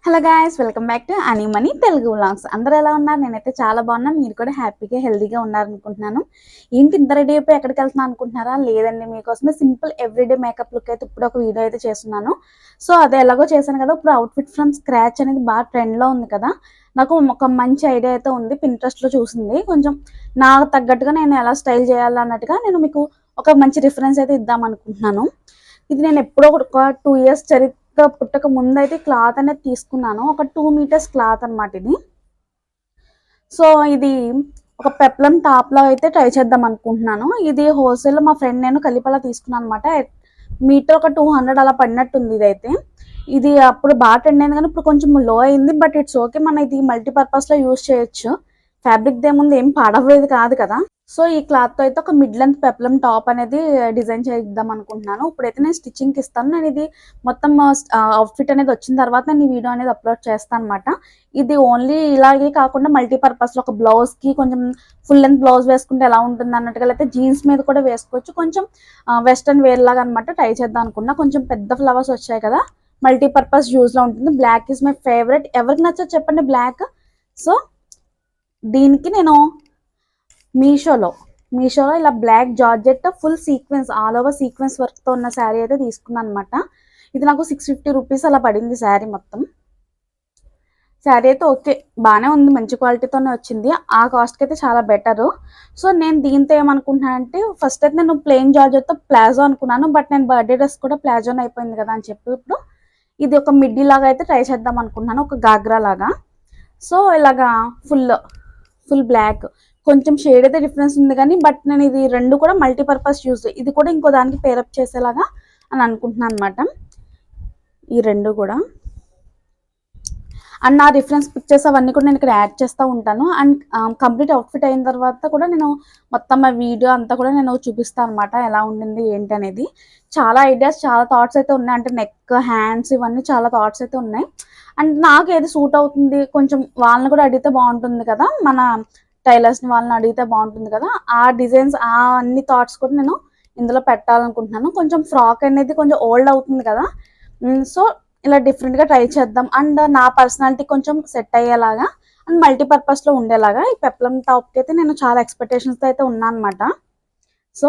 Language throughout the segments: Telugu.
Hello guys, welcome back to Animani Telugu vlogs. అందరూ ఎలా ఉన్నారు? నేనైతే చాలా బాగున్నాను. మీరు కూడా హ్యాపీగా హెల్తీగా ఉన్నారనుకుంటున్నాను. ఏంటి ఇంత రెడీ అయిపోయి ఎక్కడికి వెళ్తున్నాను అనుకుంటున్నారా? లేదండి, మీకోసమే సింపుల్ ఎవ్రీడే మేకప్ లుక్ అయితే ఇప్పుడు ఒక వీడియో అయితే చేస్తున్నాను. సో అదే ఎలాగో చేశాను కదా, ఇప్పుడు అవుట్ఫిట్ ఫ్రమ్ స్క్రాచ్ అనేది బాగా ట్రెండ్లో ఉంది కదా. నాకు ఒక మంచి ఐడియా అయితే ఉంది, పింట్రెస్ట్లో చూసింది. కొంచెం నాకు తగ్గట్టుగా నేను ఎలా స్టైల్ చేయాలన్నట్టుగా నేను మీకు ఒక మంచి రిఫరెన్స్ అయితే ఇద్దాం అనుకుంటున్నాను. ఇది నేను ఎప్పుడో ఒక 2 ఇయర్స్ పుట్టక ముందు అయితే క్లాత్ అనేది తీసుకున్నాను. ఒక 2 మీటర్స్ క్లాత్ అనమాట ఇది. సో ఇది ఒక పెప్లం టాప్ లో అయితే ట్రై చేద్దాం అనుకుంటున్నాను. ఇది హోల్సేల్ మా ఫ్రెండ్ నేను కలిపి అలా తీసుకున్నాను అనమాట. మీటర్ ఒక 200 అలా పడినట్టుంది ఇదైతే. ఇది అప్పుడు బాగా ట్రెండ్ అయింది కానీ ఇప్పుడు కొంచెం లో అయింది. బట్ ఇట్స్ ఓకే, మనం ఇది మల్టీపర్పస్ లో యూజ్ చేయొచ్చు. ఫ్యాబ్రిక్ దేముంది, ఏం పాడవేది కాదు కదా. సో ఈ క్లాత్ తో అయితే ఒక మిడ్ లెంత్ పెప్లం టాప్ అనేది డిజైన్ చేద్దాం అనుకుంటున్నాను. ఇప్పుడైతే నేను స్టిచ్చింగ్కి ఇస్తాను. నేను ఇది మొత్తం అవుట్ఫిట్ అనేది వచ్చిన తర్వాత నేను ఈ వీడియో అనేది అప్లోడ్ చేస్తాను అనమాట. ఇది ఓన్లీ ఇలాగే కాకుండా మల్టీపర్పస్లో ఒక బ్లౌజ్కి కొంచెం ఫుల్ లెంత్ బ్లౌజ్ వేసుకుంటే ఎలా ఉంటుంది అన్నట్టుగా, అయితే జీన్స్ మీద కూడా వేసుకోవచ్చు. కొంచెం వెస్ట్రన్ వేర్ లాగా అనమాట ట్రై చేద్దాం అనుకున్నా. కొంచెం పెద్ద ఫ్లవర్స్ వచ్చాయి కదా, మల్టీపర్పస్ యూజ్లో ఉంటుంది. Black is my favourite. ఎవరికి నచ్చో చెప్పండి బ్లాక్. సో దీనికి నేను మీషోలో ఇలా black georgette full sequence all over sequence వర్క్తో ఉన్న శారీ అయితే తీసుకున్నాను అనమాట. ఇది నాకు 650 రూపీస్ అలా పడింది శారీ మొత్తం. శారీ అయితే ఓకే, బాగానే ఉంది, మంచి క్వాలిటీతోనే వచ్చింది. ఆ కాస్ట్కి అయితే చాలా బెటరు. సో నేను దీంతో ఏమనుకుంటున్నానంటే, ఫస్ట్ అయితే నేను ప్లెయిన్ జార్జెట్తో ప్లాజో అనుకున్నాను. బట్ నేను బర్త్డే డ్రెస్ కూడా ప్లాజోనే అయిపోయింది కదా అని చెప్పి ఇప్పుడు ఇది ఒక మిడ్డీ లాగా అయితే ట్రై చేద్దాం అనుకుంటున్నాను, ఒక గాగ్రా లాగా. సో ఇలాగా ఫుల్ బ్లాక్, కొంచెం షేడ్ అయితే డిఫరెన్స్ ఉంది కానీ, బట్ నేను ఇది రెండు కూడా మల్టీపర్పస్ యూజ్, ఇది కూడా ఇంకో దానికి పేరప్ చేసేలాగా అని అనుకుంటున్నాను అనమాట. ఈ రెండు కూడా అండ్ నా రిఫరెన్స్ పిక్చర్స్ అవన్నీ కూడా నేను ఇక్కడ యాడ్ చేస్తూ ఉంటాను. అండ్ కంప్లీట్ అవుట్ఫిట్ అయిన తర్వాత కూడా నేను మొత్తం ఆ వీడియో అంతా కూడా నేను చూపిస్తాను అనమాట, ఎలా ఉండింది ఏంటి అనేది. చాలా ఐడియాస్, చాలా థాట్స్ అయితే ఉన్నాయి. అంటే నెక్, హ్యాండ్స్ ఇవన్నీ చాలా థాట్స్ అయితే ఉన్నాయి. అండ్ నాకు ఏది సూట్ అవుతుంది, కొంచెం వాళ్ళని కూడా అడిగితే బాగుంటుంది కదా, మన టైలర్స్ని వాళ్ళని అడిగితే బాగుంటుంది కదా. ఆ డిజైన్స్, ఆ అన్ని థాట్స్ కూడా నేను ఇందులో పెట్టాలనుకుంటున్నాను. కొంచెం ఫ్రాక్ అనేది కొంచెం ఓల్డ్ అవుతుంది కదా. సో ఇలా డిఫరెంట్గా ట్రై చేద్దాం. అండ్ నా పర్సనాలిటీ కొంచెం సెట్ అయ్యేలాగా అండ్ మల్టీపర్పస్లో ఉండేలాగా ఈ పెప్లం టాప్కి అయితే నేను చాలా ఎక్స్పెక్టేషన్స్తో అయితే ఉన్నాను అనమాట. సో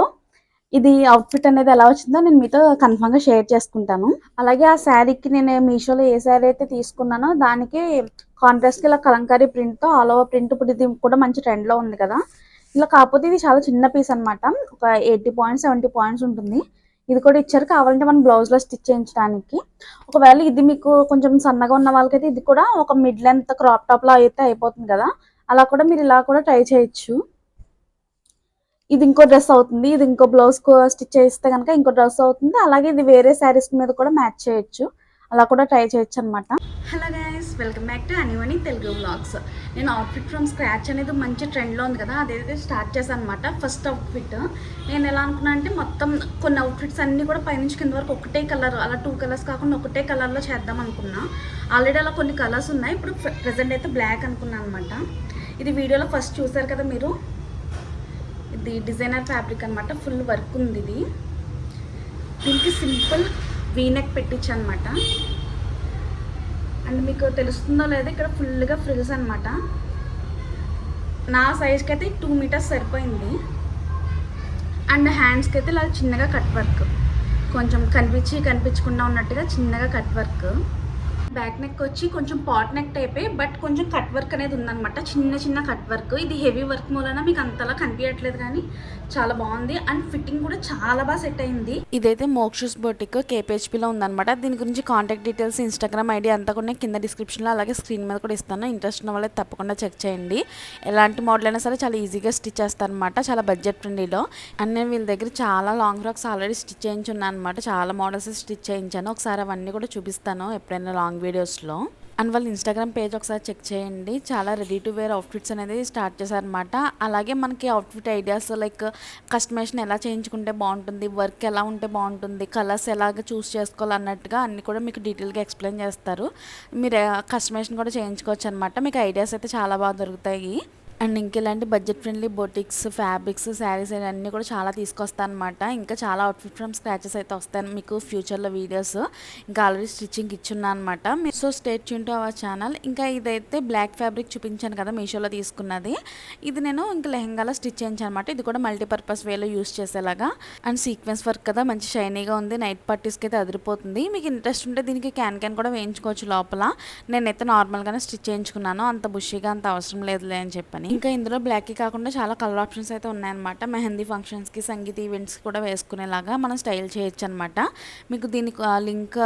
ఇది అవుట్ఫిట్ అనేది ఎలా వచ్చిందో నేను మీతో కన్ఫర్మ్గా షేర్ చేసుకుంటాను. అలాగే ఆ శారీకి నేను మీషోలో ఏ శారీ అయితే తీసుకున్నానో దానికి కాంట్రాస్ట్కి ఇలా కలంకారీ ప్రింట్తో ఆల్ ఓవర్ ప్రింట్, ఇప్పుడు ఇది కూడా మంచి ట్రెండ్లో ఉంది కదా. ఇలా కాకపోతే ఇది చాలా చిన్న పీస్ అనమాట, ఒక 80 పాయింట్స్ 70 పాయింట్స్ ఉంటుంది. ఇది కూడా ఇచ్చారు, కావాలంటే మనం బ్లౌజ్లో స్టిచ్ చేయించడానికి. ఒకవేళ ఇది మీకు కొంచెం సన్నగా ఉన్న వాళ్ళకైతే ఇది కూడా ఒక మిడ్ లెంత్ క్రాప్ టాప్లో అయితే అయిపోతుంది కదా, అలా కూడా మీరు ఇలా కూడా ట్రై చేయొచ్చు. ఇది ఇంకో డ్రెస్ అవుతుంది, ఇది ఇంకో బ్లౌజ్ స్టిచ్ చేస్తే కనుక ఇంకో డ్రెస్ అవుతుంది. అలాగే ఇది వేరే శారీస్ మీద కూడా మ్యాచ్ చేయొచ్చు, అలా కూడా ట్రై చేయొచ్చు అనమాట. Hello guys, welcome back to Animani Telugu vlogs. నేను అవుట్ఫిట్ ఫ్రమ్ స్క్రాచ్ అనేది మంచి ట్రెండ్లో ఉంది కదా, అదైతే స్టార్ట్ చేశాను అనమాట. ఫస్ట్ అవుట్ఫిట్ నేను ఎలా అనుకున్నా అంటే, మొత్తం కొన్ని అవుట్ఫిట్స్ అన్నీ కూడా పైనుంచి కింద వరకు ఒకటే కలర్, అలా 2 కలర్స్ కాకుండా ఒకటే కలర్లో చేద్దాం అనుకున్నా. ఆల్రెడీ అలా కొన్ని కలర్స్ ఉన్నాయి, ఇప్పుడు ప్రెజెంట్ అయితే బ్లాక్ అనుకున్నాను అనమాట. ఇది వీడియోలో ఫస్ట్ చూసారు కదా మీరు, ఇది డిజైనర్ ఫ్యాబ్రిక్ అనమాట, ఫుల్ వర్క్ ఉంది. ఇది దీనికి సింపుల్ వీనెక్ పెట్టించు అనమాట. అండ్ మీకు తెలుస్తుందో లేదో, ఇక్కడ ఫుల్గా ఫ్రిల్స్ అనమాట. నా సైజ్కి అయితే 2 మీటర్స్ సరిపోయింది. అండ్ హ్యాండ్స్కి అయితే ఇలా చిన్నగా కట్ వర్క్, కొంచెం కనిపించకుండా ఉన్నట్టుగా చిన్నగా కట్ వర్క్. బ్యాక్ నెక్ వచ్చి కొంచెం పాట్ నెక్ టైపే, బట్ కొంచెం కట్ వర్క్ అనేది ఉందన్నమాట, చిన్న కట్ వర్క్. ఇది హెవీ వర్క్ మూలన మీకు అంతలా కనిపించట్లేదు కానీ చాలా బాగుంది. అండ్ ఫిట్టింగ్ కూడా చాలా బాగా సెట్ అయింది. ఇదైతే మోక్షస్ బొటిక్ కేపీహెచ్పీలో ఉందన్నమాట. దీని గురించి కాంటాక్ట్ డీటెయిల్స్, ఇన్స్టాగ్రామ్ ఐడి అంతా కూడా కింద డిస్క్రిప్షన్లో అలాగే స్క్రీన్ మీద కూడా ఇస్తాను. ఇంట్రెస్ట్ ఉన్న వాళ్ళకి తప్పకుండా చెక్ చేయండి. ఎలాంటి మోడల్ అయినా సరే చాలా ఈజీగా స్టిచ్ చేస్తారనమాట, చాలా బడ్జెట్ ఫ్రెండ్లీలో. అండ్ నేను వీళ్ళ దగ్గర చాలా లాంగ్ ఫ్రాక్స్ ఆల్రెడీ స్టిచ్ చేయించున్నాను అనమాట, చాలా మోడల్స్ స్టిచ్ చేయించాను. ఒకసారి అవన్నీ కూడా చూపిస్తాను ఎప్పుడైనా లాంగ్ వీడియోస్లో. అండ్ వాళ్ళ ఇన్స్టాగ్రామ్ పేజ్ ఒకసారి చెక్ చేయండి, చాలా రెడీ టు వేర్ అవుట్ఫిట్స్ అనేది స్టార్ట్ చేశారనమాట. అలాగే మనకి అవుట్ఫిట్ ఐడియాస్ లైక్ కస్టమైజేషన్ ఎలా చేయించుకుంటే బాగుంటుంది, వర్క్ ఎలా ఉంటే బాగుంటుంది, కలర్స్ ఎలాగ చూస్ చేసుకోవాలన్నట్టుగా అన్నీ కూడా మీకు డీటెయిల్గా ఎక్స్ప్లెయిన్ చేస్తారు. మీరు కస్టమైజేషన్ కూడా చేయించుకోవచ్చు అనమాట. మీకు ఐడియాస్ అయితే చాలా బాగా దొరుకుతాయి. అండ్ ఇంక ఇలాంటి budget friendly boutiques, fabrics, saris అన్నీ కూడా చాలా తీసుకొస్తాను అనమాట. ఇంకా చాలా అవుట్ఫిట్ ఫ్రమ్ స్క్రాచెస్ అయితే వస్తాను మీకు ఫ్యూచర్లో వీడియోస్. ఇంకా ఆల్రెడీ స్టిచ్చింగ్ ఇచ్చున్నాను అనమాట. So state tune to our channel. ఇంకా ఇదైతే బ్లాక్ ఫ్యాబ్రిక్ చూపించాను కదా మీషోలో తీసుకున్నది. ఇది నేను ఇంకా లెహంగాలో స్టిచ్ చేయించాను అనమాట. ఇది కూడా మల్టీపర్పస్ వేలో యూస్ చేసేలాగా. అండ్ సీక్వెన్స్ వర్క్ కదా, మంచి షైనీగా ఉంది. నైట్ పార్టీస్కి అయితే అదిరిపోతుంది. మీకు ఇంట్రెస్ట్ ఉంటే దీనికి క్యాన్ కూడా వేయించుకోవచ్చు లోపల. నేనైతే నార్మల్గానే స్టిచ్ చేయించుకున్నాను, అంత బుషీగా అంత అవసరం లేదులే అని చెప్పని. ఇంకా ఇందులో బ్లాక్కి కాకుండా చాలా కలర్ ఆప్షన్స్ అయితే ఉన్నాయన్నమాట. మెహందీ ఫంక్షన్స్కి, సంగీత ఈవెంట్స్కి కూడా వేసుకునేలాగా మనం స్టైల్ చేయొచ్చు అనమాట. మీకు దీనికి లింక్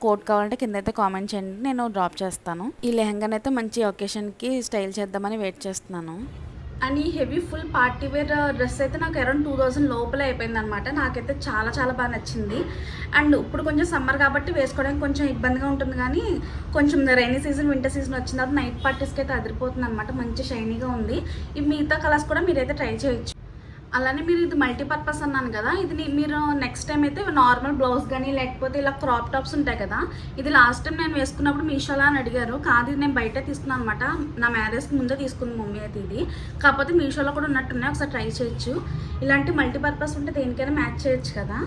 కోడ్ కావాలంటే కింద అయితే కామెంట్ చేయండి, నేను డ్రాప్ చేస్తాను. ఈ లెహంగానైతే మంచి ఒకేషన్కి స్టైల్ చేద్దామని వెయిట్ చేస్తున్నాను. అండ్ ఈ heavy full party wear dress అయితే నాకు అరౌండ్ 2000 లోపలే అయిపోయింది అనమాట. నాకైతే చాలా చాలా బాగా నచ్చింది. అండ్ ఇప్పుడు కొంచెం సమ్మర్ కాబట్టి వేసుకోవడానికి కొంచెం ఇబ్బందిగా ఉంటుంది, కానీ కొంచెం రైనీ సీజన్, వింటర్ సీజన్ వచ్చిన తర్వాత నైట్ పార్టీస్కి అయితే అదిరిపోతుంది అనమాట. మంచి షైనీగా ఉంది. ఈ మిగతా కలర్స్ కూడా మీరైతే ట్రై చేయొచ్చు. అలానే మీరు ఇది మల్టీపర్పస్ అన్నాను కదా, ఇది మీరు నెక్స్ట్ టైం అయితే నార్మల్ బ్లౌజ్ కానీ లేకపోతే ఇలా క్రాప్ టాప్స్ ఉంటాయి కదా, ఇది లాస్ట్ టైం నేను వేసుకున్నప్పుడు మీషోలా అని అడిగారు. కాదు, ఇది నేను బయట తీసుకున్నాను అనమాట. నా మ్యారేజ్కి ముందే తీసుకుంది మమ్మీ అయితే ఇది. కాకపోతే మీషోలో కూడా ఉన్నట్టున్నాయి, ఒకసారి ట్రై చేయొచ్చు. ఇలాంటి మల్టీపర్పస్ ఉంటే దేనికైనా మ్యాచ్ చేయొచ్చు కదా.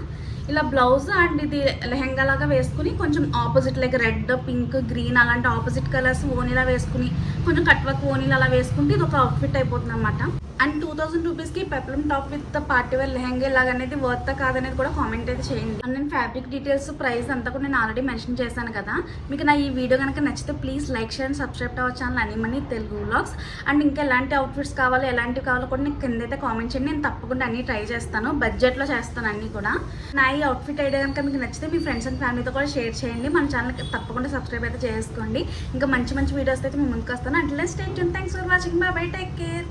ఇలా బ్లౌజ్ అండ్ ఇది లెహంగా లాగా వేసుకుని కొంచెం opposite like red, pink, green అలాంటి ఆపోజిట్ కలర్స్ ఓనీలా వేసుకుని కొంచెం కట్ వర్క్ ఓనీలు అలా వేసుకుంటే ఇది ఒక అవుట్ఫిట్ అయిపోతుంది అనమాట. అండ్ 2000 రూపీస్కి peplum top with party wear lehenga ఇలాగ అనేది వర్త్ కాదనేది కూడా కామెంట్ అయితే చేయండి. అండ్ నేను ఫ్యాబ్రిక్ డీటెయిల్స్, ప్రైస్ అంతా కూడా నేను ఆల్రెడీ మెన్షన్ చేశాను కదా. మీకు నా ఈ వీడియో కనుక నచ్చితే please like, share and subscribe to our channel Animani Telugu vlogs. And ఇంకా ఎలాంటి అవుట్ఫిట్స్ కావాలో, ఎలాంటివి కావాలో కూడా నీకు కింద అయితే కామెంట్ చేయండి. నేను తప్పకుండా అన్నీ ట్రై చేస్తాను, బడ్జెట్లో చేస్తాను అన్నీ కూడా. నా ఈ అవుట్ఫిట్ ఐడియా కనుక మీకు నచ్చితే మీ ఫ్రెండ్స్ అండ్ ఫ్యామిలీతో కూడా షేర్ చేయండి. మన ఛానల్కి తప్పకుండా సబ్స్క్రైబ్ అయితే చేసుకోండి. ఇంకా మంచి మంచి వీడియోస్ అయితే మేము ముందుకు వస్తాను. అంటే stay tune. Thanks for watching. By by, take care.